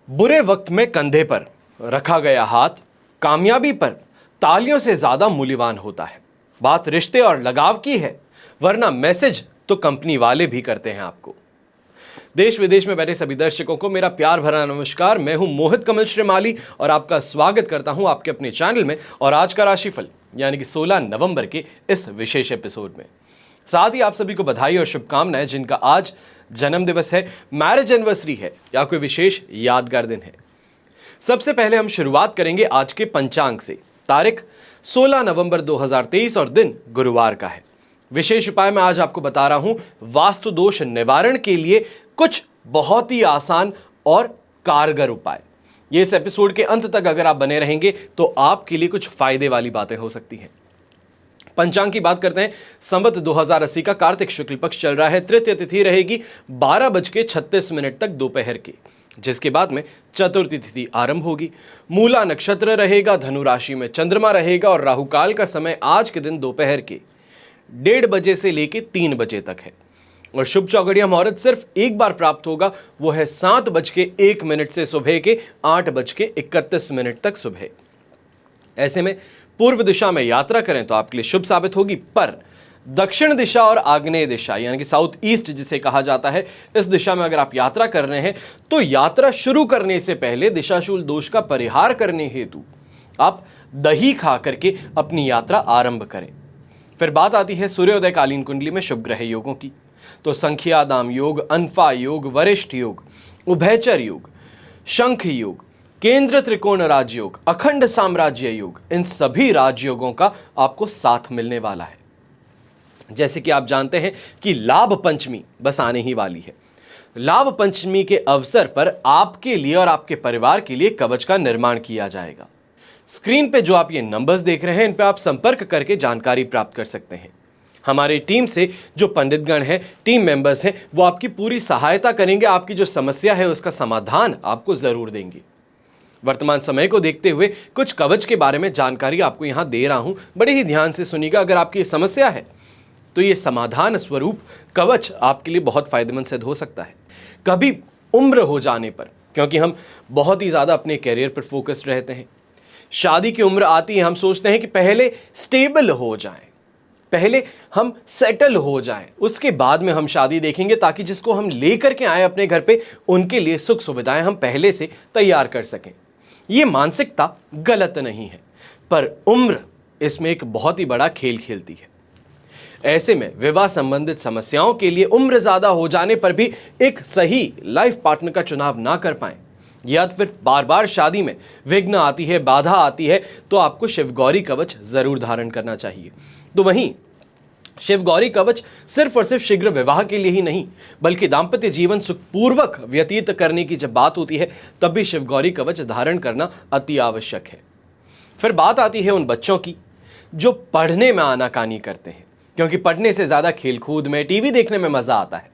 बुरे वक्त में कंधे पर रखा गया हाथ कामयाबी पर तालियों से ज्यादा मूल्यवान होता है। बात रिश्ते और लगाव की है, वरना मैसेज तो कंपनी वाले भी करते हैं आपको। देश विदेश में बैठे सभी दर्शकों को मेरा प्यार भरा नमस्कार। मैं हूं मोहित कमल श्रीमाली और आपका स्वागत करता हूं आपके अपने चैनल में और आज का राशिफल यानी कि 16 नवंबर के इस विशेष एपिसोड में। साथ ही आप सभी को बधाई और शुभकामनाएं जिनका आज जन्म दिवस है, मैरिज एनिवर्सरी है या कोई विशेष यादगार दिन है। सबसे पहले हम शुरुआत करेंगे आज के पंचांग से। तारीख 16 नवंबर 2023 और दिन गुरुवार का है। विशेष उपाय मैं आज आपको बता रहा हूं वास्तु दोष निवारण के लिए कुछ बहुत ही आसान और कारगर उपाय। ये इस एपिसोड के अंत तक अगर आप बने रहेंगे तो आपके लिए कुछ फायदे वाली बातें हो सकती हैं। पंचांग की बात करते हैं। संवत 2080 का कार्तिक शुक्ल पक्ष चल रहा है। तृतीय तिथि रहेगी 12:36 तक दोपहर की, जिसके बाद में चतुर्थी तिथि आरंभ होगी। मूला नक्षत्र रहेगा, धनु राशि में चंद्रमा रहेगा और राहु काल का समय आज के दिन दोपहर के 1:30 बजे से लेकर 3 बजे तक है। और शुभ चौघड़िया मुहूर्त सिर्फ एक बार प्राप्त होगा, वो है 7:01 से सुबह के 8:31 तक सुबह। ऐसे में पूर्व दिशा में यात्रा करें तो आपके लिए शुभ साबित होगी, पर दक्षिण दिशा और आग्नेय दिशा यानी कि साउथ ईस्ट जिसे कहा जाता है, इस दिशा में अगर आप यात्रा कर रहे हैं तो यात्रा शुरू करने से पहले दिशाशूल दोष का परिहार करने हेतु आप दही खा करके अपनी यात्रा आरंभ करें। फिर बात आती है सूर्योदय कालीन कुंडली में शुभ ग्रह योगों की। तो संख्या दाम योग, अनफा योग, वरिष्ठ योग, उभयचर योग, शंख योग, केंद्र त्रिकोण राजयोग, अखंड साम्राज्य योग, इन सभी राजयोगों का आपको साथ मिलने वाला है। जैसे कि आप जानते हैं कि लाभ पंचमी बस आने ही वाली है। लाभ पंचमी के अवसर पर आपके लिए और आपके परिवार के लिए कवच का निर्माण किया जाएगा। स्क्रीन पे जो आप ये नंबर्स देख रहे हैं, इन पे आप संपर्क करके जानकारी प्राप्त कर सकते हैं। हमारी टीम से जो पंडितगण हैं, टीम मेंबर्स हैं, वो आपकी पूरी सहायता करेंगे। आपकी जो समस्या है उसका समाधान आपको जरूर देंगे। वर्तमान समय को देखते हुए कुछ कवच के बारे में जानकारी आपको यहां दे रहा हूं, बड़े ही ध्यान से सुनिएगा। अगर आपकी समस्या है तो ये समाधान स्वरूप कवच आपके लिए बहुत फायदेमंद सिद्ध हो सकता है। कभी उम्र हो जाने पर, क्योंकि हम बहुत ही ज्यादा अपने कैरियर पर फोकस्ड रहते हैं, शादी की उम्र आती है, हम सोचते हैं कि पहले स्टेबल हो जाएं, पहले हम सेटल हो जाएं, उसके बाद में हम शादी देखेंगे, ताकि जिसको हम लेकर के आए अपने घर पे उनके लिए सुख सुविधाएं हम पहले से तैयार कर सकें। ये मानसिकता गलत नहीं है, पर उम्र इसमें एक बहुत ही बड़ा खेल खेलती है। ऐसे में विवाह संबंधित समस्याओं के लिए उम्र ज्यादा हो जाने पर भी एक सही लाइफ पार्टनर का चुनाव ना कर पाएं, या फिर बार बार शादी में विघ्न आती है, बाधा आती है, तो आपको शिवगौरी कवच जरूर धारण करना चाहिए। तो वहीं शिवगौरी कवच सिर्फ और सिर्फ शीघ्र विवाह के लिए ही नहीं, बल्कि दाम्पत्य जीवन सुखपूर्वक व्यतीत करने की जब बात होती है तब भी शिवगौरी कवच धारण करना अति आवश्यक है। फिर बात आती है उन बच्चों की जो पढ़ने में आनाकानी करते हैं, क्योंकि पढ़ने से ज्यादा खेलकूद में, टीवी देखने में मजा आता है।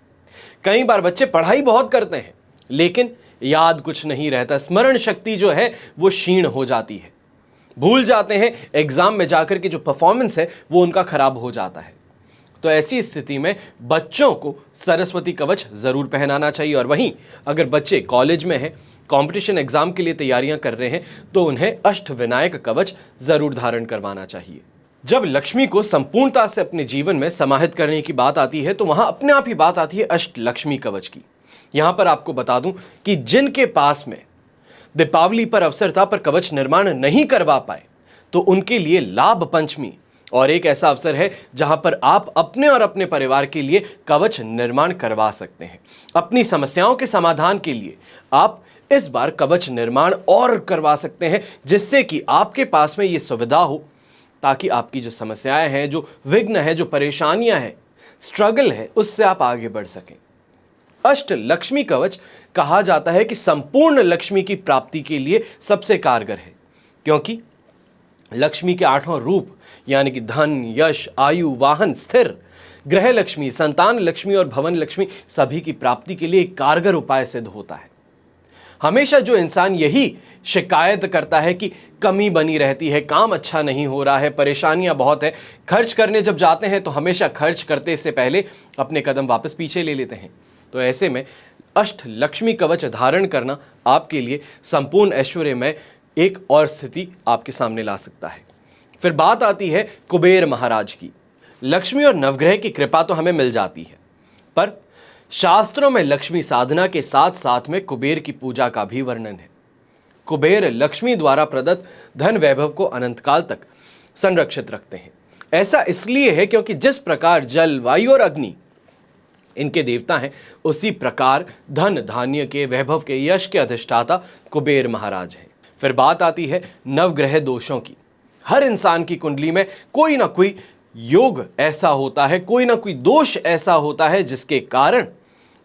कई बार बच्चे पढ़ाई बहुत करते हैं लेकिन याद कुछ नहीं रहता, स्मरण शक्ति जो है वो क्षीण हो जाती है, भूल जाते हैं, एग्जाम में जाकर के जो परफॉर्मेंस है वो उनका खराब हो जाता है। तो ऐसी स्थिति में बच्चों को सरस्वती कवच जरूर पहनाना चाहिए। और वहीं अगर बच्चे कॉलेज में हैं, कंपटीशन एग्जाम के लिए तैयारियां कर रहे हैं, तो उन्हें अष्टविनायक कवच जरूर धारण करवाना चाहिए। जब लक्ष्मी को संपूर्णता से अपने जीवन में समाहित करने की बात आती है तो वहां अपने आप ही बात आती है अष्ट लक्ष्मी कवच की। यहां पर आपको बता दूं कि जिनके पास में दीपावली पर अवसरता पर कवच निर्माण नहीं करवा पाए, तो उनके लिए लाभ पंचमी और एक ऐसा अवसर है जहां पर आप अपने और अपने परिवार के लिए कवच निर्माण करवा सकते हैं। अपनी समस्याओं के समाधान के लिए आप इस बार कवच निर्माण और करवा सकते हैं, जिससे कि आपके पास में ये सुविधा हो, ताकि आपकी जो समस्याएं हैं, जो विघ्न है, जो परेशानियां हैं, स्ट्रगल है, उससे आप आगे बढ़ सकें। अष्ट लक्ष्मी कवच कहा जाता है कि संपूर्ण लक्ष्मी की प्राप्ति के लिए सबसे कारगर है, क्योंकि लक्ष्मी के 8 रूप यानी कि धन, यश, आयु, वाहन, स्थिर, ग्रह लक्ष्मी, संतान लक्ष्मी और भवन लक्ष्मी सभी की प्राप्ति के लिए एक कारगर उपाय सिद्ध होता है। हमेशा जो इंसान यही शिकायत करता है कि कमी बनी रहती है, काम अच्छा नहीं हो रहा है, परेशानियां बहुत है, खर्च करने जब जाते हैं तो हमेशा खर्च करते से पहले अपने कदम वापस पीछे ले लेते हैं, तो ऐसे में अष्ट लक्ष्मी कवच धारण करना आपके लिए संपूर्ण ऐश्वर्य में एक और स्थिति आपके सामने ला सकता है। फिर बात आती है कुबेर महाराज की। लक्ष्मी और नवग्रह की कृपा तो हमें मिल जाती है, पर शास्त्रों में लक्ष्मी साधना के साथ साथ में कुबेर की पूजा का भी वर्णन है। कुबेर लक्ष्मी द्वारा प्रदत्त धन वैभव को अनंतकाल तक संरक्षित रखते हैं। ऐसा इसलिए है क्योंकि जिस प्रकार जल, वायु और अग्नि इनके देवता हैं, उसी प्रकार धन धान्य के, वैभव के, यश के अधिष्ठाता कुबेर महाराज हैं। फिर बात आती है नवग्रह दोषों की। हर इंसान की कुंडली में कोई ना कोई योग ऐसा होता है, कोई ना कोई दोष ऐसा होता है जिसके कारण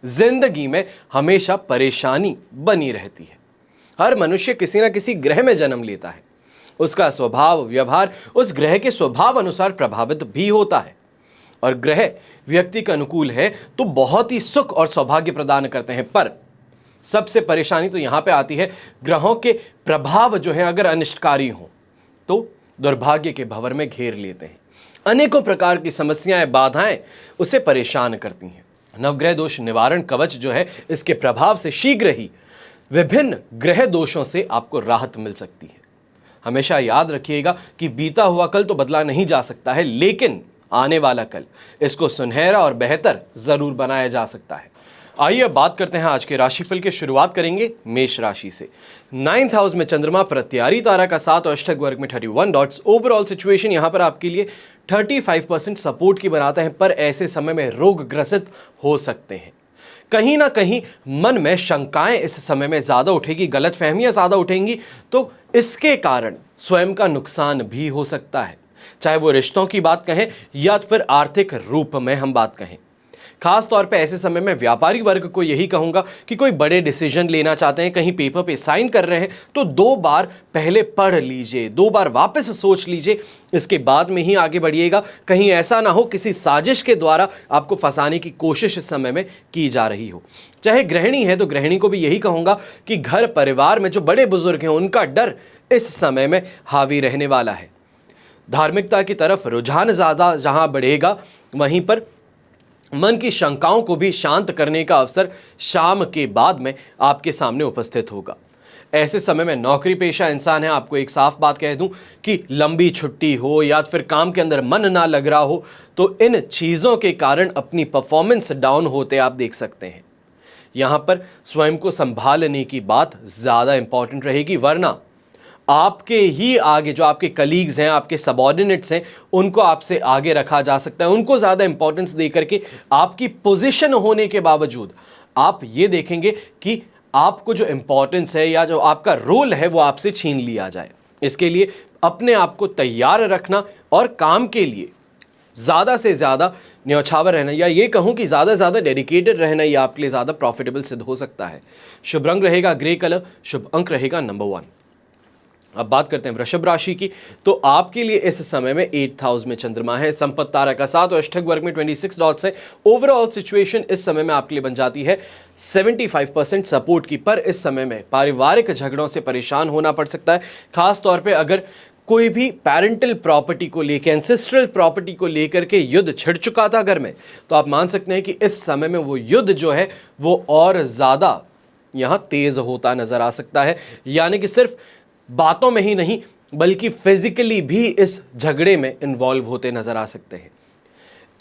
जिंदगी में हमेशा परेशानी बनी रहती है। हर मनुष्य किसी ना किसी ग्रह में जन्म लेता है, उसका स्वभाव व्यवहार उस ग्रह के स्वभाव अनुसार प्रभावित भी होता है, और ग्रह व्यक्ति का अनुकूल है तो बहुत ही सुख और सौभाग्य प्रदान करते हैं। पर सबसे परेशानी तो यहां पे आती है, ग्रहों के प्रभाव जो है अगर अनिष्टकारी हो तो दुर्भाग्य के भंवर में घेर लेते हैं। अनेकों प्रकार की समस्याएं, बाधाएं उसे परेशान करती हैं। नवग्रह दोष निवारण कवच जो है, इसके प्रभाव से शीघ्र ही विभिन्न ग्रह दोषों से आपको राहत मिल सकती है। हमेशा याद रखिएगा कि बीता हुआ कल तो बदला नहीं जा सकता है, लेकिन आने वाला कल इसको सुनहरा और बेहतर जरूर बनाया जा सकता है। आइए अब बात करते हैं आज के राशिफल की। शुरुआत करेंगे मेष राशि से। 9th हाउस में चंद्रमा प्रत्यारी तारा का साथ और अष्टक वर्ग में 31 डॉट्स। ओवरऑल सिचुएशन यहां पर आपके लिए 35% सपोर्ट की बनाते हैं, पर ऐसे समय में रोग ग्रसित हो सकते हैं। कहीं ना कहीं मन में शंकाएं इस समय में ज्यादा उठेगी, गलत फहमियां ज्यादा उठेंगी, तो इसके कारण स्वयं का नुकसान भी हो सकता है, चाहे वो रिश्तों की बात कहें या फिर आर्थिक रूप में हम बात कहें। खास तौर पे ऐसे समय में व्यापारी वर्ग को यही कहूंगा कि कोई बड़े डिसीजन लेना चाहते हैं, कहीं पेपर पे साइन कर रहे हैं, तो 2 बार पहले पढ़ लीजिए, 2 बार वापस सोच लीजिए, इसके बाद में ही आगे बढ़िएगा। कहीं ऐसा ना हो किसी साजिश के द्वारा आपको फंसाने की कोशिश इस समय में की जा रही हो। चाहे गृहिणी है तो गृहिणी को भी यही कहूंगा कि घर परिवार में जो बड़े बुजुर्ग हैं उनका डर इस समय में हावी रहने वाला है। धार्मिकता की तरफ रुझान ज़्यादा जहां बढ़ेगा, वहीं पर मन की शंकाओं को भी शांत करने का अवसर शाम के बाद में आपके सामने उपस्थित होगा। ऐसे समय में नौकरी पेशा इंसान है, आपको एक साफ बात कह दूं कि लंबी छुट्टी हो या फिर काम के अंदर मन ना लग रहा हो, तो इन चीज़ों के कारण अपनी परफॉर्मेंस डाउन होते आप देख सकते हैं। यहाँ पर स्वयं को संभालने की बात ज़्यादा इंपॉर्टेंट रहेगी, वरना आपके ही आगे जो आपके कलीग्स हैं, आपके सबऑर्डिनेट्स हैं, उनको आपसे आगे रखा जा सकता है। उनको ज़्यादा इंपॉर्टेंस दे करके आपकी पोजीशन होने के बावजूद आप ये देखेंगे कि आपको जो इंपॉर्टेंस है या जो आपका रोल है वो आपसे छीन लिया जाए। इसके लिए अपने आप को तैयार रखना और काम के लिए ज़्यादा से ज़्यादा न्यौछावर रहना, या ये कहूँ कि ज़्यादा से ज़्यादा डेडिकेटेड रहना, ये आपके लिए ज़्यादा प्रॉफिटेबल सिद्ध हो सकता है। शुभ रंग रहेगा ग्रे कलर, शुभ अंक रहेगा नंबर 1। अब बात करते हैं वृषभ राशि की। तो आपके लिए इस समय में 8th हाउस में चंद्रमा है, संपत्ति तारा का साथ और अष्टक वर्ग में 26 डॉट्स है। ओवरऑल सिचुएशन इस समय में आपके लिए बन जाती है 75% सपोर्ट की, पर इस समय में पारिवारिक झगड़ों से परेशान होना पड़ सकता है। खास तौर पे अगर कोई भी पेरेंटल प्रॉपर्टी को लेकर, एंसेस्ट्रल प्रॉपर्टी को लेकर के युद्ध छिड़ चुका था घर में, तो आप मान सकते हैं कि इस समय में वो युद्ध जो है वो और ज़्यादा यहाँ तेज होता नजर आ सकता है। यानी कि सिर्फ बातों में ही नहीं बल्कि फिजिकली भी इस झगड़े में इन्वॉल्व होते नजर आ सकते हैं।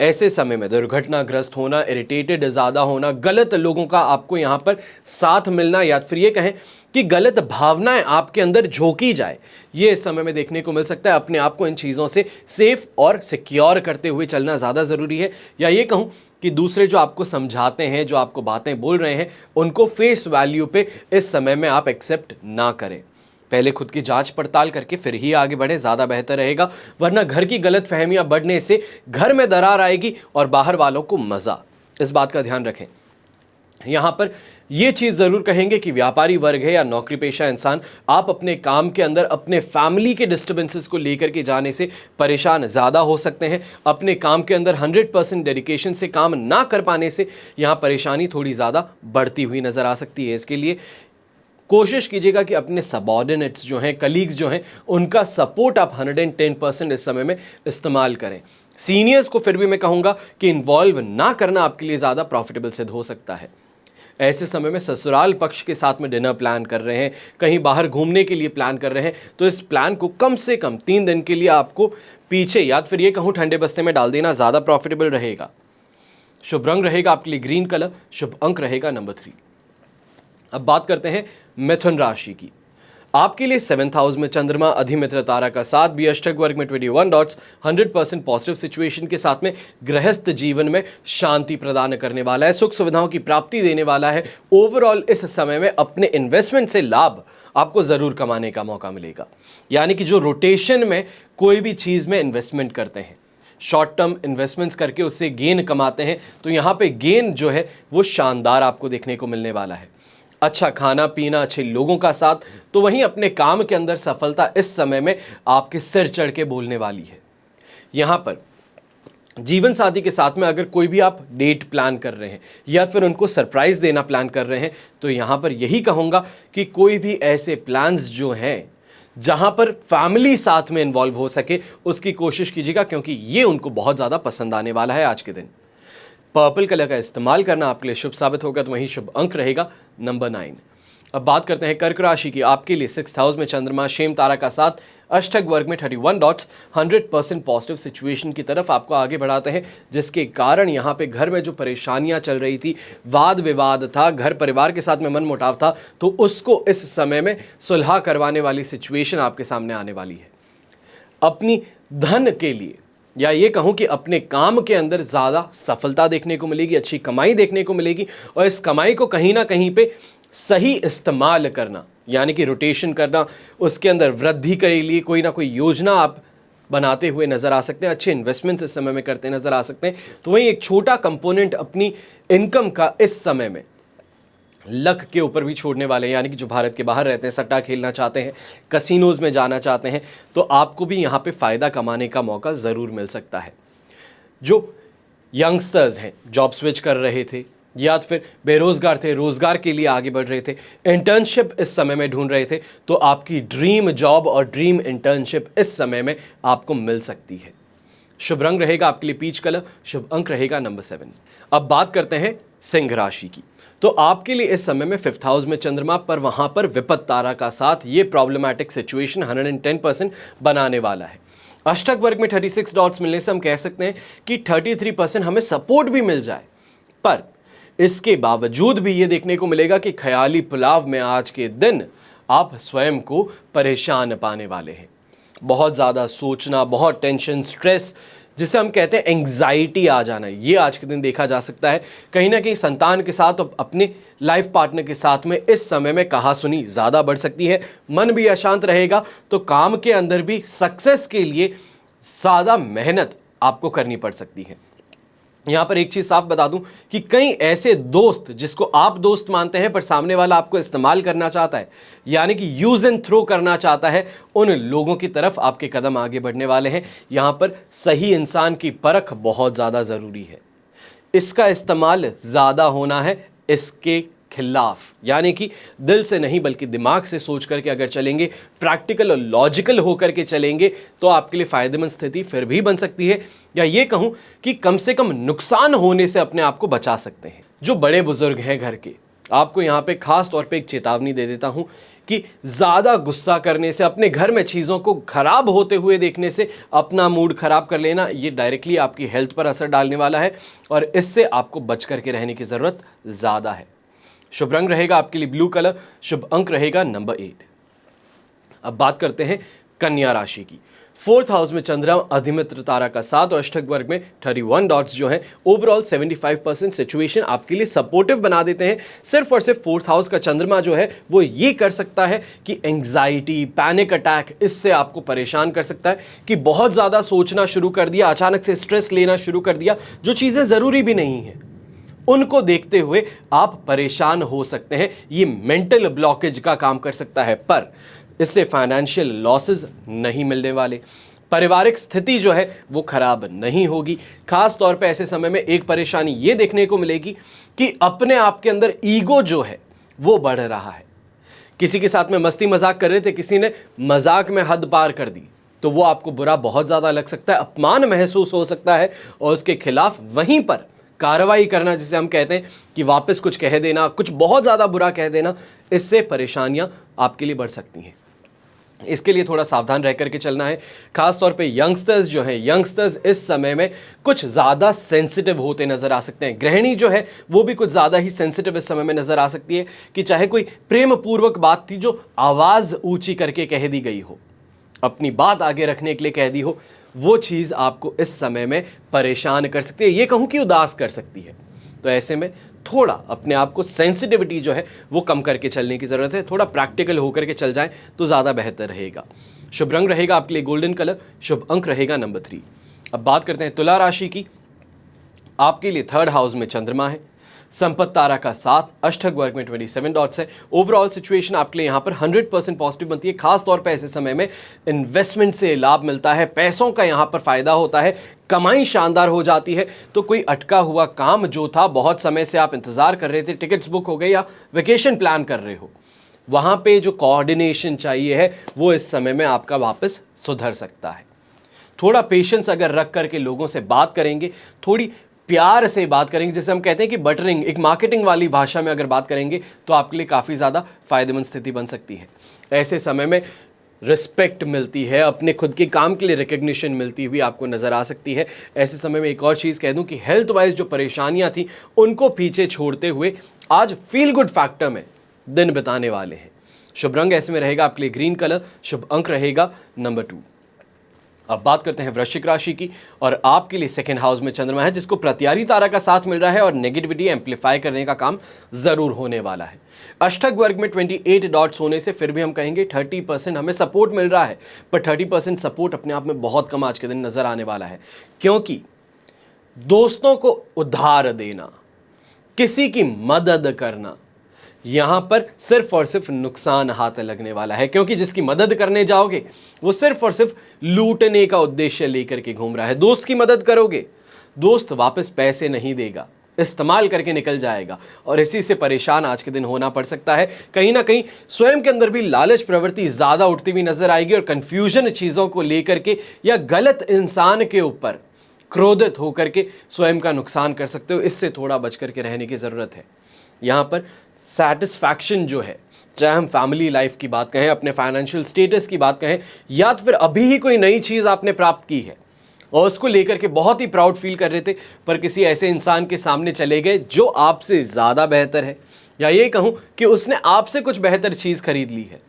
ऐसे समय में दुर्घटनाग्रस्त होना, इरिटेटेड ज़्यादा होना, गलत लोगों का आपको यहाँ पर साथ मिलना, या फिर ये कहें कि गलत भावनाएं आपके अंदर झोंकी जाए, ये इस समय में देखने को मिल सकता है। अपने आप को इन चीज़ों से सेफ और सिक्योर करते हुए चलना ज़्यादा ज़रूरी है। या ये कहूँ कि दूसरे जो आपको समझाते हैं, जो आपको बातें बोल रहे हैं, उनको फेस वैल्यू पे इस समय में आप एक्सेप्ट ना करें। पहले खुद की जांच पड़ताल करके फिर ही आगे बढ़े, ज़्यादा बेहतर रहेगा, वरना घर की गलत फहमियाँ बढ़ने से घर में दरार आएगी और बाहर वालों को मज़ा। इस बात का ध्यान रखें। यहाँ पर ये चीज़ ज़रूर कहेंगे कि व्यापारी वर्ग है या नौकरी पेशा इंसान, आप अपने काम के अंदर अपने फैमिली के डिस्टर्बेंसेस को लेकर के जाने से परेशान ज़्यादा हो सकते हैं। अपने काम के अंदर 100% डेडिकेशन से काम ना कर पाने से यहाँ परेशानी थोड़ी ज़्यादा बढ़ती हुई नज़र आ सकती है। इसके लिए कोशिश कीजिएगा कि अपने सबऑर्डिनेट्स जो हैं, कलीग्स जो हैं, उनका सपोर्ट आप 110% इस समय में इस्तेमाल करें। सीनियर्स को फिर भी मैं कहूँगा कि इन्वॉल्व ना करना आपके लिए ज़्यादा प्रॉफिटेबल सिद्ध हो सकता है। ऐसे समय में ससुराल पक्ष के साथ में डिनर प्लान कर रहे हैं, कहीं बाहर घूमने के लिए प्लान कर रहे हैं, तो इस प्लान को कम से कम 3 दिन के लिए आपको पीछे या फिर ये कहूँ ठंडे बस्ते में डाल देना ज़्यादा प्रॉफिटेबल रहेगा। शुभ रंग रहेगा आपके लिए ग्रीन कलर, शुभ अंक रहेगा नंबर 3। अब बात करते हैं मिथुन राशि की। आपके लिए 7th हाउस में चंद्रमा अधिमित्र तारा का साथ भी अष्टक वर्ग में 21 डॉट्स 100% पॉजिटिव सिचुएशन के साथ में गृहस्थ जीवन में शांति प्रदान करने वाला है, सुख सुविधाओं की प्राप्ति देने वाला है। ओवरऑल इस समय में अपने इन्वेस्टमेंट से लाभ आपको जरूर कमाने का मौका मिलेगा। यानी कि जो रोटेशन में कोई भी चीज में इन्वेस्टमेंट करते हैं, शॉर्ट टर्म इन्वेस्टमेंट्स करके उससे गेन कमाते हैं, तो यहाँ पे गेन जो है वो शानदार आपको देखने को मिलने वाला है। अच्छा खाना पीना, अच्छे लोगों का साथ, तो वहीं अपने काम के अंदर सफलता इस समय में आपके सिर चढ़ के बोलने वाली है। यहाँ पर जीवन साथी के साथ में अगर कोई भी आप डेट प्लान कर रहे हैं या फिर उनको सरप्राइज देना प्लान कर रहे हैं, तो यहाँ पर यही कहूँगा कि कोई भी ऐसे प्लान्स जो हैं जहाँ पर फैमिली साथ में इन्वॉल्व हो सके उसकी कोशिश कीजिएगा, क्योंकि ये उनको बहुत ज़्यादा पसंद आने वाला है आज के दिन। पर्पल कलर का इस्तेमाल करना आपके लिए शुभ साबित होगा, तो वहीं शुभ अंक रहेगा नंबर 9। अब बात करते हैं कर्क राशि की। आपके लिए 6th हाउस में चंद्रमा शेम तारा का साथ अष्टक वर्ग में 31 डॉट्स 100% पॉजिटिव सिचुएशन की तरफ आपको आगे बढ़ाते हैं, जिसके कारण यहाँ पे घर में जो परेशानियां चल रही थी, वाद विवाद था, घर परिवार के साथ में मन मुटाव था, तो उसको इस समय में सुलह करवाने वाली सिचुएशन आपके सामने आने वाली है। अपनी धन के लिए या ये कहूँ कि अपने काम के अंदर ज़्यादा सफलता देखने को मिलेगी, अच्छी कमाई देखने को मिलेगी, और इस कमाई को कहीं ना कहीं पे सही इस्तेमाल करना, यानी कि रोटेशन करना, उसके अंदर वृद्धि के लिए कोई ना कोई योजना आप बनाते हुए नज़र आ सकते हैं, अच्छे इन्वेस्टमेंट्स इस समय में करते नज़र आ सकते हैं। तो वहीं एक छोटा कंपोनेंट अपनी इनकम का इस समय में लक के ऊपर भी छोड़ने वाले हैं, यानी कि जो भारत के बाहर रहते हैं, सट्टा खेलना चाहते हैं, कसिनोज में जाना चाहते हैं, तो आपको भी यहाँ पे फ़ायदा कमाने का मौका ज़रूर मिल सकता है। जो यंगस्टर्स हैं, जॉब स्विच कर रहे थे या फिर बेरोज़गार थे, रोज़गार के लिए आगे बढ़ रहे थे, इंटर्नशिप इस समय में ढूंढ रहे थे, तो आपकी ड्रीम जॉब और ड्रीम इंटर्नशिप इस समय में आपको मिल सकती है। शुभ रंग रहेगा आपके लिए पीच कलर, शुभ अंक रहेगा नंबर 7। अब बात करते हैं सिंह राशि की। तो आपके लिए इस समय में 5th हाउस में चंद्रमा पर वहां पर विपत्त तारा का साथ ये प्रॉब्लमैटिक सिचुएशन 110% बनाने वाला है। अष्टक वर्ग में 36 डॉट्स मिलने से हम कह सकते हैं कि 33% हमें सपोर्ट भी मिल जाए, पर इसके बावजूद भी ये देखने को मिलेगा कि ख्याली पुलाव में आज के दिन आप स्वयं को परेशान पाने वाले हैं। बहुत ज़्यादा सोचना, बहुत टेंशन, स्ट्रेस, जिसे हम कहते हैं एंग्जाइटी आ जाना, ये आज के दिन देखा जा सकता है। कहीं ना कहीं संतान के साथ और अपने लाइफ पार्टनर के साथ में इस समय में कहासुनी ज़्यादा बढ़ सकती है, मन भी अशांत रहेगा, तो काम के अंदर भी सक्सेस के लिए ज़्यादा मेहनत आपको करनी पड़ सकती है। यहाँ पर एक चीज़ साफ बता दूं कि कई ऐसे दोस्त जिसको आप दोस्त मानते हैं पर सामने वाला आपको इस्तेमाल करना चाहता है, यानी कि यूज एंड थ्रो करना चाहता है, उन लोगों की तरफ आपके कदम आगे बढ़ने वाले हैं। यहाँ पर सही इंसान की परख बहुत ज़्यादा ज़रूरी है, इसका इस्तेमाल ज़्यादा होना है इसके खिलाफ, यानी कि दिल से नहीं बल्कि दिमाग से सोच करके अगर चलेंगे, प्रैक्टिकल और लॉजिकल होकर के चलेंगे, तो आपके लिए फ़ायदेमंद स्थिति फिर भी बन सकती है, या ये कहूँ कि कम से कम नुकसान होने से अपने आप को बचा सकते हैं। जो बड़े बुजुर्ग हैं घर के, आपको यहाँ पे खास तौर पे एक चेतावनी दे देता हूँ कि ज़्यादा गुस्सा करने से, अपने घर में चीज़ों को खराब होते हुए देखने से अपना मूड खराब कर लेना, ये डायरेक्टली आपकी हेल्थ पर असर डालने वाला है, और इससे आपको बच करके रहने की ज़रूरत ज़्यादा है। शुभ रंग रहेगा आपके लिए ब्लू कलर, शुभ अंक रहेगा नंबर 8। अब बात करते हैं कन्या राशि की। 4th हाउस में चंद्रमा अधिमित्र तारा का साथ और अष्टक वर्ग में 31 डॉट्स जो है ओवरऑल 75% सिचुएशन आपके लिए सपोर्टिव बना देते हैं। सिर्फ और सिर्फ 4th हाउस का चंद्रमा जो है वो ये कर सकता है कि एंग्जाइटी, पैनिक अटैक, इससे आपको परेशान कर सकता है कि बहुत ज़्यादा सोचना शुरू कर दिया, अचानक से स्ट्रेस लेना शुरू कर दिया, जो चीज़ें ज़रूरी भी नहीं हैं, उनको देखते हुए आप परेशान हो सकते हैं। ये मेंटल ब्लॉकेज का काम कर सकता है, पर इससे फाइनेंशियल लॉसेस नहीं मिलने वाले, पारिवारिक स्थिति जो है वो खराब नहीं होगी। खास तौर पे ऐसे समय में एक परेशानी ये देखने को मिलेगी कि अपने आप के अंदर ईगो जो है वो बढ़ रहा है। किसी के साथ में मस्ती मजाक कर रहे थे, किसी ने मजाक में हद पार कर दी, तो वो आपको बुरा बहुत ज़्यादा लग सकता है, अपमान महसूस हो सकता है, और उसके खिलाफ वहीं पर कार्रवाई करना, जिसे हम कहते हैं कि वापस कुछ कह देना, कुछ बहुत ज़्यादा बुरा कह देना, इससे परेशानियां आपके लिए बढ़ सकती हैं। इसके लिए थोड़ा सावधान रह करके चलना है। खास तौर पे यंगस्टर्स जो हैं, यंगस्टर्स इस समय में कुछ ज़्यादा सेंसिटिव होते नज़र आ सकते हैं। गृहिणी जो है वो भी कुछ ज़्यादा ही सेंसिटिव इस समय में नज़र आ सकती है कि चाहे कोई प्रेम पूर्वक बात थी जो आवाज़ ऊंची करके कह दी गई हो, अपनी बात आगे रखने के लिए कह दी हो, वो चीज़ आपको इस समय में परेशान कर सकती है, ये कहूँ कि उदास कर सकती है। तो ऐसे में थोड़ा अपने आप को सेंसिटिविटी जो है वो कम करके चलने की ज़रूरत है। थोड़ा प्रैक्टिकल होकर के चल जाएं तो ज़्यादा बेहतर रहेगा। शुभ रंग रहेगा आपके लिए गोल्डन कलर, शुभ अंक रहेगा नंबर 3। अब बात करते हैं तुला राशि की। आपके लिए 3rd हाउस में चंद्रमा है, संपत्ति तारा का 7, अष्टक वर्ग में 27 डॉट्स है। ओवरऑल सिचुएशन आपके लिए यहाँ पर 100% पॉजिटिव बनती है। खास तौर पे ऐसे समय में इन्वेस्टमेंट से लाभ मिलता है, पैसों का यहाँ पर फायदा होता है, कमाई शानदार हो जाती है। तो कोई अटका हुआ काम जो था, बहुत समय से आप इंतजार कर रहे थे, टिकट्स बुक हो गए या वेकेशन प्लान कर रहे हो, वहाँ पे जो कोऑर्डिनेशन चाहिए है वो इस समय में आपका वापस सुधर सकता है। थोड़ा पेशेंस अगर रख करके लोगों से बात करेंगे, थोड़ी प्यार से बात करेंगे, जैसे हम कहते हैं कि बटरिंग, एक मार्केटिंग वाली भाषा में अगर बात करेंगे, तो आपके लिए काफ़ी ज़्यादा फायदेमंद स्थिति बन सकती है। ऐसे समय में रिस्पेक्ट मिलती है, अपने खुद के काम के लिए रिकग्निशन मिलती हुई आपको नज़र आ सकती है। ऐसे समय में एक और चीज़ कह दूं कि हेल्थ वाइज जो परेशानियां थी उनको पीछे छोड़ते हुए आज फील गुड फैक्टर में दिन बिताने वाले हैं। शुभ रंग ऐसे में रहेगा आपके लिए ग्रीन कलर, शुभ अंक रहेगा नंबर 2। अब बात करते हैं वृश्चिक राशि की, और आपके लिए 2nd हाउस में चंद्रमा है, जिसको प्रत्यारी तारा का साथ मिल रहा है और नेगेटिविटी एम्पलीफाई करने का काम जरूर होने वाला है। अष्टक वर्ग में 28 डॉट्स होने से फिर भी हम कहेंगे 30% हमें सपोर्ट मिल रहा है, पर 30% सपोर्ट अपने आप में बहुत कम आज के दिन नजर आने वाला है, क्योंकि दोस्तों को उधार देना, किसी की मदद करना, यहां पर सिर्फ और सिर्फ नुकसान हाथ लगने वाला है। क्योंकि जिसकी मदद करने जाओगे वो सिर्फ और सिर्फ लूटने का उद्देश्य लेकर के घूम रहा है। दोस्त की मदद करोगे, दोस्त वापस पैसे नहीं देगा, इस्तेमाल करके निकल जाएगा, और इसी से परेशान आज के दिन होना पड़ सकता है। कहीं ना कहीं स्वयं के अंदर भी लालच प्रवृत्ति ज्यादा उठती हुई नजर आएगी, और कंफ्यूजन चीजों को लेकर के या गलत इंसान के ऊपर क्रोधित होकर के स्वयं का नुकसान कर सकते हो। इससे थोड़ा बच करके रहने की जरूरत है। यहां पर सेटिस्फैक्शन जो है, चाहे हम फैमिली लाइफ की बात कहें, अपने फाइनेंशियल स्टेटस की बात कहें, या तो फिर अभी ही कोई नई चीज़ आपने प्राप्त की है और उसको लेकर के बहुत ही प्राउड फील कर रहे थे, पर किसी ऐसे इंसान के सामने चले गए जो आपसे ज़्यादा बेहतर है, या ये कहूँ कि उसने आपसे कुछ बेहतर चीज़ खरीद ली है,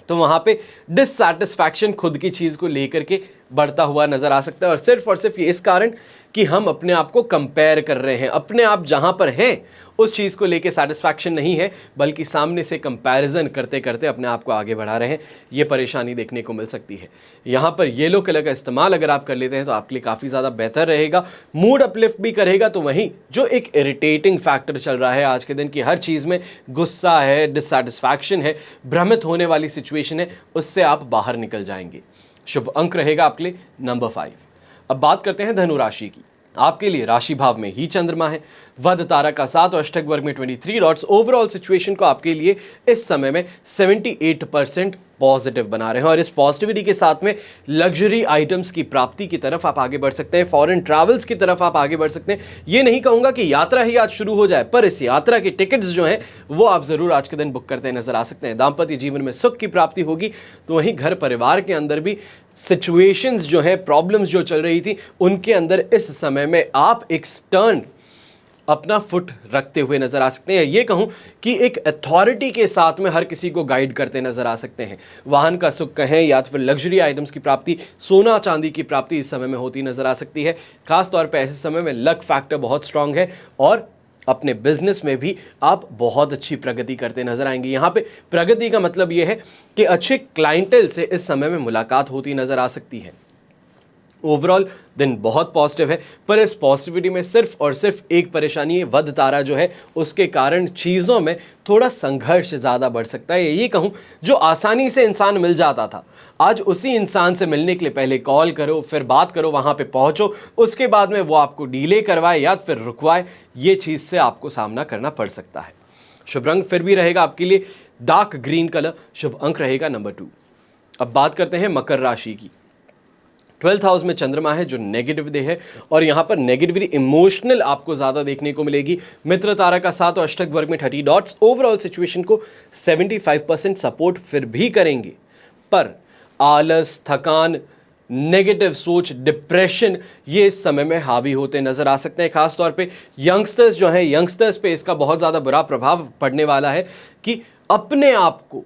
तो वहाँ पे डिससैटिस्फैक्शन खुद की चीज़ को लेकर के बढ़ता हुआ नज़र आ सकता है। और सिर्फ ये इस कारण कि हम अपने आप को कंपेयर कर रहे हैं, अपने आप जहाँ पर हैं उस चीज़ को लेके सेटिस्फैक्शन नहीं है, बल्कि सामने से कंपैरिजन करते करते अपने आप को आगे बढ़ा रहे हैं। ये परेशानी देखने को मिल सकती है। यहाँ पर येलो कलर का इस्तेमाल अगर आप कर लेते हैं तो आपके लिए काफ़ी ज़्यादा बेहतर रहेगा, मूड अपलिफ्ट भी करेगा। तो वहीं जो एक इरिटेटिंग फैक्टर चल रहा है आज के दिन की, हर चीज़ में गुस्सा है, डिससैटिस्फैक्शन है, भ्रमित होने वाली सिचुएशन है, उससे आप बाहर निकल जाएंगे। शुभ अंक रहेगा आपके लिए नंबर 5। अब बात करते हैं धनु राशि की। आपके लिए राशि भाव में ही चंद्रमा है, वध तारा का 7 और अष्टक वर्ग में 23 डॉट्स ओवरऑल सिचुएशन को आपके लिए इस समय में 78% पॉजिटिव बना रहे हैं। और इस पॉजिटिविटी के साथ में लग्जरी आइटम्स की प्राप्ति की तरफ आप आगे बढ़ सकते हैं, फॉरेन ट्रैवल्स की तरफ आप आगे बढ़ सकते हैं। ये नहीं कहूंगा कि यात्रा ही आज शुरू हो जाए, पर इस यात्रा की टिकट्स जो हैं वो आप जरूर आज के दिन बुक करते नजर आ सकते हैं। दाम्पत्य जीवन में सुख की प्राप्ति होगी, तो वहीं घर परिवार के अंदर भी सिचुएशंस जो है, प्रॉब्लम्स जो चल रही थी, उनके अंदर इस समय में आप एक स्टर्न अपना फुट रखते हुए नजर आ सकते हैं। ये कहूं कि एक अथॉरिटी के साथ में हर किसी को गाइड करते नजर आ सकते हैं। वाहन का सुख कहें या तो फिर लग्जरी आइटम्स की प्राप्ति, सोना चांदी की प्राप्ति इस समय में होती नजर आ सकती है। खास तौर पे ऐसे समय में लक फैक्टर बहुत स्ट्रांग है, और अपने बिजनेस में भी आप बहुत अच्छी प्रगति करते नजर आएंगे। यहाँ पे प्रगति का मतलब ये है कि अच्छे क्लाइंटेल से इस समय में मुलाकात होती नजर आ सकती है। ओवरऑल दिन बहुत पॉजिटिव है, पर इस पॉजिटिविटी में सिर्फ और सिर्फ एक परेशानी है, वध तारा जो है उसके कारण चीज़ों में थोड़ा संघर्ष ज़्यादा बढ़ सकता है। ये कहूँ जो आसानी से इंसान मिल जाता था, आज उसी इंसान से मिलने के लिए पहले कॉल करो, फिर बात करो, वहाँ पे पहुँचो, उसके बाद में वो आपको डीले करवाए या फिर रुकवाए, ये चीज़ से आपको सामना करना पड़ सकता है। शुभ रंग फिर भी रहेगा आपके लिए डार्क ग्रीन कलर, शुभ अंक रहेगा नंबर 2। अब बात करते हैं मकर राशि की। 12th हाउस में चंद्रमा है जो नेगेटिव डे है और यहां पर नेगेटिविटी इमोशनल आपको ज्यादा देखने को मिलेगी। मित्र तारा का 7 और अष्टक वर्ग में 30 डॉट्स ओवरऑल सिचुएशन को 75% सपोर्ट फिर भी करेंगे, पर आलस, थकान, नेगेटिव सोच, डिप्रेशन ये इस समय में हावी होते नजर आ सकते हैं। खास तौर पे यंगस्टर्स जो है, यंगस्टर्स पे इसका बहुत ज़्यादा बुरा प्रभाव पड़ने वाला है कि अपने आप को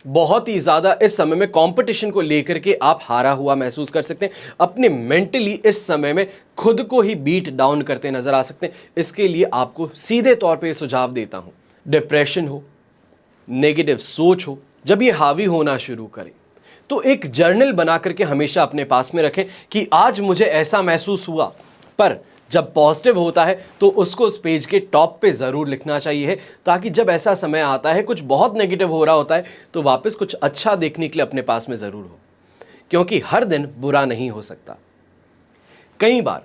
बहुत ही ज़्यादा इस समय में कंपटीशन को लेकर के आप हारा हुआ महसूस कर सकते हैं। अपने मेंटली इस समय में खुद को ही बीट डाउन करते नजर आ सकते हैं। इसके लिए आपको सीधे तौर पे सुझाव देता हूं, डिप्रेशन हो, नेगेटिव सोच हो, जब ये हावी होना शुरू करे तो एक जर्नल बना करके हमेशा अपने पास में रखें कि आज मुझे ऐसा महसूस हुआ, पर जब पॉजिटिव होता है तो उसको उस पेज के टॉप पे ज़रूर लिखना चाहिए, ताकि जब ऐसा समय आता है, कुछ बहुत नेगेटिव हो रहा होता है, तो वापस कुछ अच्छा देखने के लिए अपने पास में ज़रूर हो, क्योंकि हर दिन बुरा नहीं हो सकता। कई बार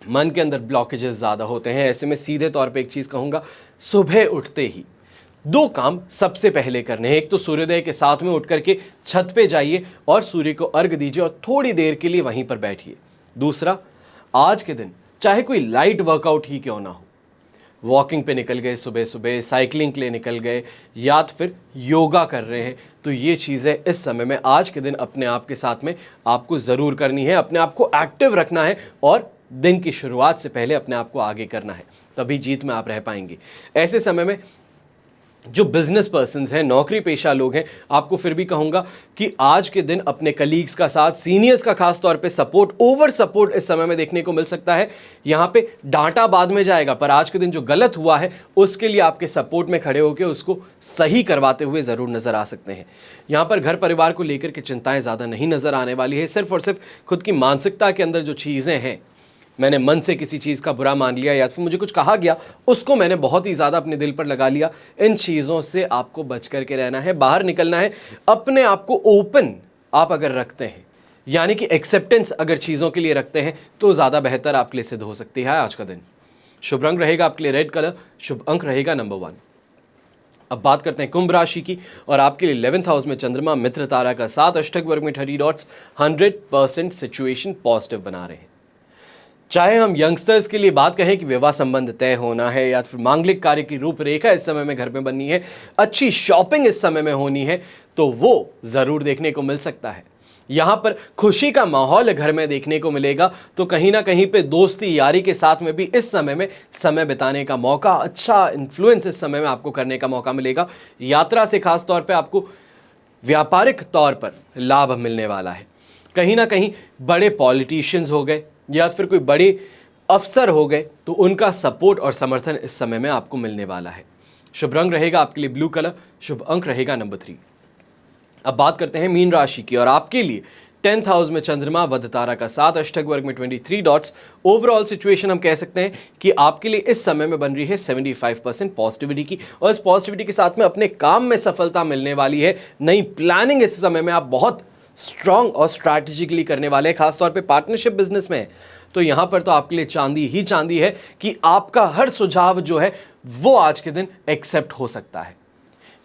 मन के अंदर ब्लॉकेजेस ज़्यादा होते हैं। ऐसे में सीधे तौर पे एक चीज़ कहूँगा, सुबह उठते ही 2 काम सबसे पहले करने हैं। एक तो सूर्योदय के साथ में उठ करके छत पे जाइए और सूर्य को अर्घ दीजिए और थोड़ी देर के लिए वहीं पर बैठिए। दूसरा, आज के दिन चाहे कोई लाइट वर्कआउट ही क्यों ना हो, वॉकिंग पे निकल गए, सुबह सुबह साइकिलिंग के लिए निकल गए, या फिर योगा कर रहे हैं, तो ये चीज़ें इस समय में आज के दिन अपने आप के साथ में आपको ज़रूर करनी है। अपने आप को एक्टिव रखना है और दिन की शुरुआत से पहले अपने आप को आगे करना है, तभी जीत में आप रह पाएंगे। ऐसे समय में जो बिजनेस पर्सन्स हैं, नौकरी पेशा लोग हैं, आपको फिर भी कहूँगा कि आज के दिन अपने कलीग्स का साथ, सीनियर्स का खास तौर पे सपोर्ट, ओवर सपोर्ट इस समय में देखने को मिल सकता है। यहाँ पे डांटा बाद में जाएगा, पर आज के दिन जो गलत हुआ है उसके लिए आपके सपोर्ट में खड़े होकर उसको सही करवाते हुए ज़रूर नज़र आ सकते हैं। यहाँ पर घर परिवार को लेकर के चिंताएँ ज़्यादा नहीं नज़र आने वाली है। सिर्फ और सिर्फ खुद की मानसिकता के अंदर जो चीज़ें हैं, मैंने मन से किसी चीज़ का बुरा मान लिया या फिर मुझे कुछ कहा गया, उसको मैंने बहुत ही ज़्यादा अपने दिल पर लगा लिया, इन चीज़ों से आपको बच करके रहना है, बाहर निकलना है। अपने आप को ओपन आप अगर रखते हैं, यानी कि एक्सेप्टेंस अगर चीज़ों के लिए रखते हैं, तो ज़्यादा बेहतर आपके लिए सिद्ध हो सकती है आज का दिन। शुभ रंग रहेगा आपके लिए रेड कलर, शुभ अंक रहेगा नंबर 1। अब बात करते हैं कुंभ राशि की, और आपके लिए 11th हाउस में चंद्रमा, मित्र तारा का 7, अष्टक वर्ग में 30 डॉट्स 100% सिचुएशन पॉजिटिव बना रहे हैं। चाहे हम यंगस्टर्स के लिए बात कहें कि विवाह संबंध तय होना है, या फिर मांगलिक कार्य की रूपरेखा इस समय में घर में बननी है, अच्छी शॉपिंग इस समय में होनी है, तो वो ज़रूर देखने को मिल सकता है। यहाँ पर खुशी का माहौल घर में देखने को मिलेगा, तो कहीं ना कहीं पे दोस्ती यारी के साथ में भी इस समय में समय बिताने का मौका, अच्छा इन्फ्लुएंस इस समय में आपको करने का मौका मिलेगा। यात्रा से खास तौर पर आपको व्यापारिक तौर पर लाभ मिलने वाला है। कहीं ना कहीं बड़े पॉलिटिशियंस हो गए या फिर कोई बड़े अफसर हो गए, तो उनका सपोर्ट और समर्थन इस समय में आपको मिलने वाला है। शुभ रंग रहेगा आपके लिए ब्लू कलर, शुभ अंक रहेगा नंबर 3। अब बात करते हैं मीन राशि की, और आपके लिए 10th हाउस में चंद्रमा, वध तारा का 7, अष्टक वर्ग में 23 डॉट्स। ओवरऑल सिचुएशन हम कह सकते हैं कि आपके लिए इस समय में बन रही है 75% पॉजिटिविटी की, और इस पॉजिटिविटी के साथ में अपने काम में सफलता मिलने वाली है। नई प्लानिंग इस समय में आप बहुत स्ट्रॉन्ग और स्ट्रैटेजिकली करने वाले हैं। खासतौर पे पार्टनरशिप बिजनेस में है, तो यहां पर तो आपके लिए चांदी ही चांदी है कि आपका हर सुझाव जो है वो आज के दिन एक्सेप्ट हो सकता है।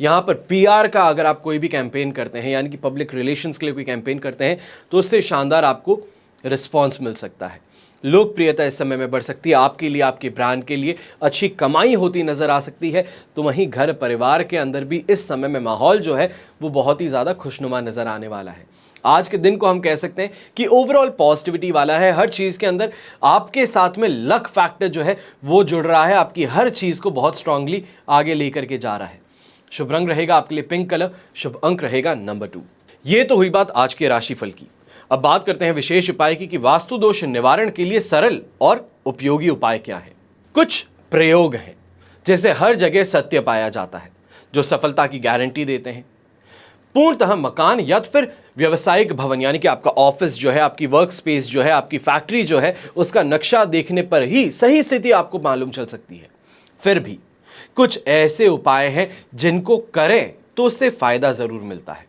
यहां पर पीआर का अगर आप कोई भी कैंपेन करते हैं, यानी कि पब्लिक रिलेशंस के लिए कोई कैंपेन करते हैं, तो उससे शानदार आपको रिस्पॉन्स मिल सकता है। लोकप्रियता इस समय में बढ़ सकती है आपके लिए, आपके ब्रांड के लिए अच्छी कमाई होती नजर आ सकती है। तो वहीं घर परिवार के अंदर भी इस समय में माहौल जो है वो बहुत ही ज़्यादा खुशनुमा नजर आने वाला है। आज के दिन को हम कह सकते हैं कि ओवरऑल पॉजिटिविटी वाला है। हर चीज़ के अंदर आपके साथ में लक फैक्टर जो है वो जुड़ रहा है, आपकी हर चीज़ को बहुत स्ट्रांगली आगे लेकर के जा रहा है। शुभ रंग रहेगा आपके लिए पिंक कलर, शुभ अंक रहेगा नंबर 2। ये तो हुई बात आज के राशिफल की। अब बात करते हैं विशेष उपाय की कि वास्तु दोष निवारण के लिए सरल और उपयोगी उपाय क्या है। कुछ प्रयोग हैं जैसे हर जगह सत्य पाया जाता है, जो सफलता की गारंटी देते हैं। पूर्णतः मकान या फिर व्यवसायिक भवन, यानी कि आपका ऑफिस जो है, आपकी वर्क स्पेस जो है, आपकी फैक्ट्री जो है, उसका नक्शा देखने पर ही सही स्थिति आपको मालूम चल सकती है। फिर भी कुछ ऐसे उपाय हैं जिनको करें तो उससे फायदा जरूर मिलता है।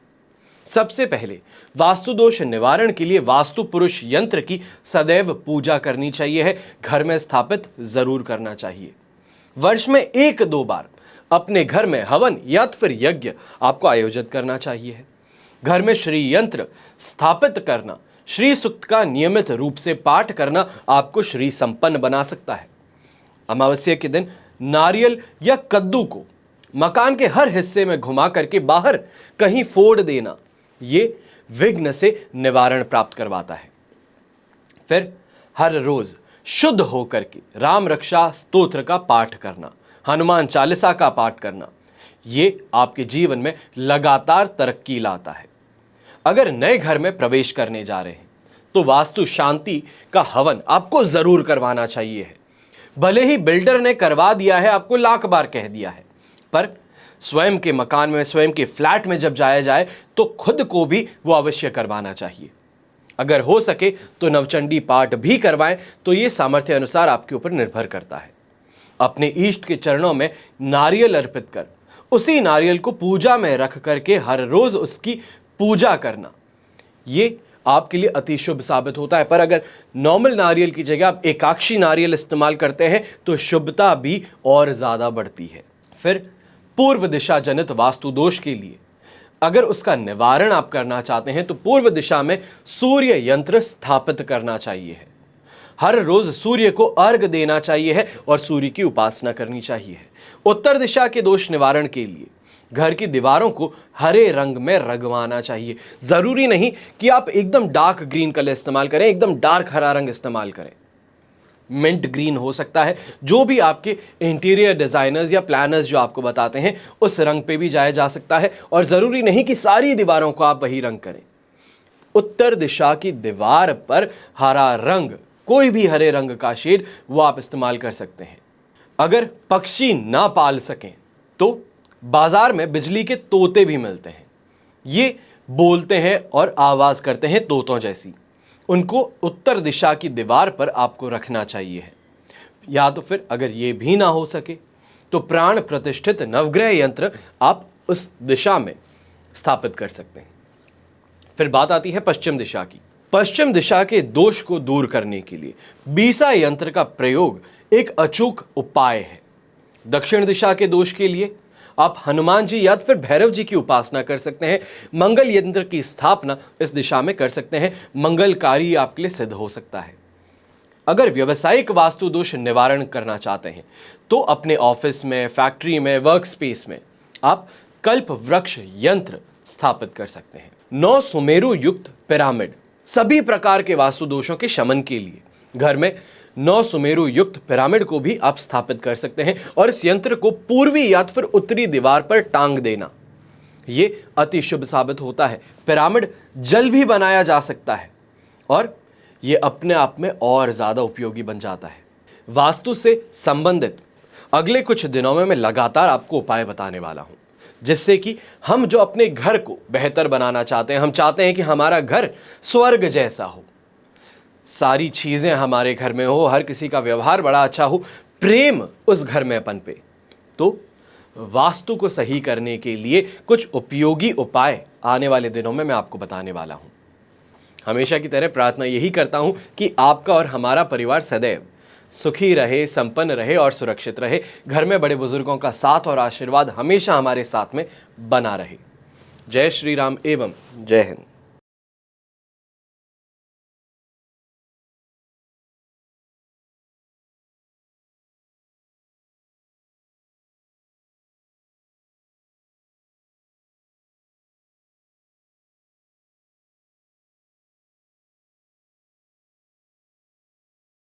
सबसे पहले वास्तु दोष निवारण के लिए वास्तु पुरुष यंत्र की सदैव पूजा करनी चाहिए है, घर में स्थापित जरूर करना चाहिए। वर्ष में 1-2 बार अपने घर में हवन या फिर यज्ञ आपको आयोजित करना चाहिए है। घर में श्री यंत्र स्थापित करना श्री सूक्त का नियमित रूप से पाठ करना आपको श्री संपन्न बना सकता है। अमावस्या के दिन नारियल या कद्दू को मकान के हर हिस्से में घुमा करके बाहर कहीं फोड़ देना, ये विघ्न से निवारण प्राप्त करवाता है। फिर हर रोज शुद्ध होकर के राम रक्षा स्तोत्र का पाठ करना, हनुमान चालीसा का पाठ करना, ये आपके जीवन में लगातार तरक्की लाता है। अगर नए घर में प्रवेश करने जा रहे हैं तो वास्तु शांति का हवन आपको जरूर करवाना चाहिए है। भले ही बिल्डर ने करवा दिया है, आपको लाख बार कह दिया है, पर स्वयं के मकान में, स्वयं के फ्लैट में जब जाया जाए तो खुद को भी वो अवश्य करवाना चाहिए। अगर हो सके तो नवचंडी पाठ भी करवाएं, तो ये सामर्थ्य अनुसार आपके ऊपर निर्भर करता है। अपने इष्ट के चरणों में नारियल अर्पित कर उसी नारियल को पूजा में रख करके हर रोज उसकी पूजा करना, ये आपके लिए अति शुभ साबित होता है। पर अगर नॉर्मल नारियल की जगह आप एकाक्षी नारियल इस्तेमाल करते हैं तो शुभता भी और ज्यादा बढ़ती है। फिर पूर्व दिशा जनित वास्तु दोष के लिए अगर उसका निवारण आप करना चाहते हैं तो पूर्व दिशा में सूर्य यंत्र स्थापित करना चाहिए है। हर रोज सूर्य को अर्घ देना चाहिए है और सूर्य की उपासना करनी चाहिए है। उत्तर दिशा के दोष निवारण के लिए घर की दीवारों को हरे रंग में रंगवाना चाहिए। जरूरी नहीं कि आप एकदम डार्क ग्रीन कलर इस्तेमाल करें, एकदम डार्क हरा रंग इस्तेमाल करें। मिंट ग्रीन हो सकता है, जो भी आपके इंटीरियर डिजाइनर्स या प्लानर्स जो आपको बताते हैं उस रंग पे भी जाया जा सकता है, और जरूरी नहीं कि सारी दीवारों को आप वही रंग करें। उत्तर दिशा की दीवार पर हरा रंग, कोई भी हरे रंग का शेड वो आप इस्तेमाल कर सकते हैं। अगर पक्षी ना पाल सकें तो बाजार में बिजली के तोते भी मिलते हैं। ये बोलते हैं और आवाज करते हैं तोतों जैसी। उनको उत्तर दिशा की दीवार पर आपको रखना चाहिए है। या तो फिर अगर ये भी ना हो सके तो प्राण प्रतिष्ठित नवग्रह यंत्र आप उस दिशा में स्थापित कर सकते हैं। फिर बात आती है पश्चिम दिशा की। पश्चिम दिशा के दोष को दूर करने के लिए बीसा यंत्र का प्रयोग एक अचूक उपाय है। दक्षिण दिशा के दोष के लिए आप हनुमान जी या फिर भैरव जी की उपासना कर सकते हैं। मंगल यंत्र की स्थापना इस दिशा में कर सकते हैं। मंगलकारी आपके लिए सिद्ध हो सकता है। अगर व्यवसायिक वास्तु दोष निवारण करना चाहते हैं तो अपने ऑफिस में, फैक्ट्री में, वर्क स्पेस में आप कल्प वृक्ष यंत्र स्थापित कर सकते हैं। 9 सुमेरु युक्त पिरामिड सभी प्रकार के वास्तु दोषों के शमन के लिए घर में 9 सुमेरु युक्त पिरामिड को भी आप स्थापित कर सकते हैं, और इस यंत्र को पूर्वी या फिर उत्तरी दीवार पर टांग देना, ये अति शुभ साबित होता है। पिरामिड जल भी बनाया जा सकता है और ये अपने आप में और ज्यादा उपयोगी बन जाता है। वास्तु से संबंधित अगले कुछ दिनों में मैं लगातार आपको उपाय बताने वाला हूं, जिससे कि हम जो अपने घर को बेहतर बनाना चाहते हैं, हम चाहते हैं कि हमारा घर स्वर्ग जैसा हो, सारी चीजें हमारे घर में हो, हर किसी का व्यवहार बड़ा अच्छा हो, प्रेम उस घर में पनपे, तो वास्तु को सही करने के लिए कुछ उपयोगी उपाय आने वाले दिनों में मैं आपको बताने वाला हूं। हमेशा की तरह प्रार्थना यही करता हूं कि आपका और हमारा परिवार सदैव सुखी रहे, संपन्न रहे और सुरक्षित रहे। घर में बड़े बुजुर्गों का साथ और आशीर्वाद हमेशा हमारे साथ में बना रहे। जय श्री राम एवं जय हिंद।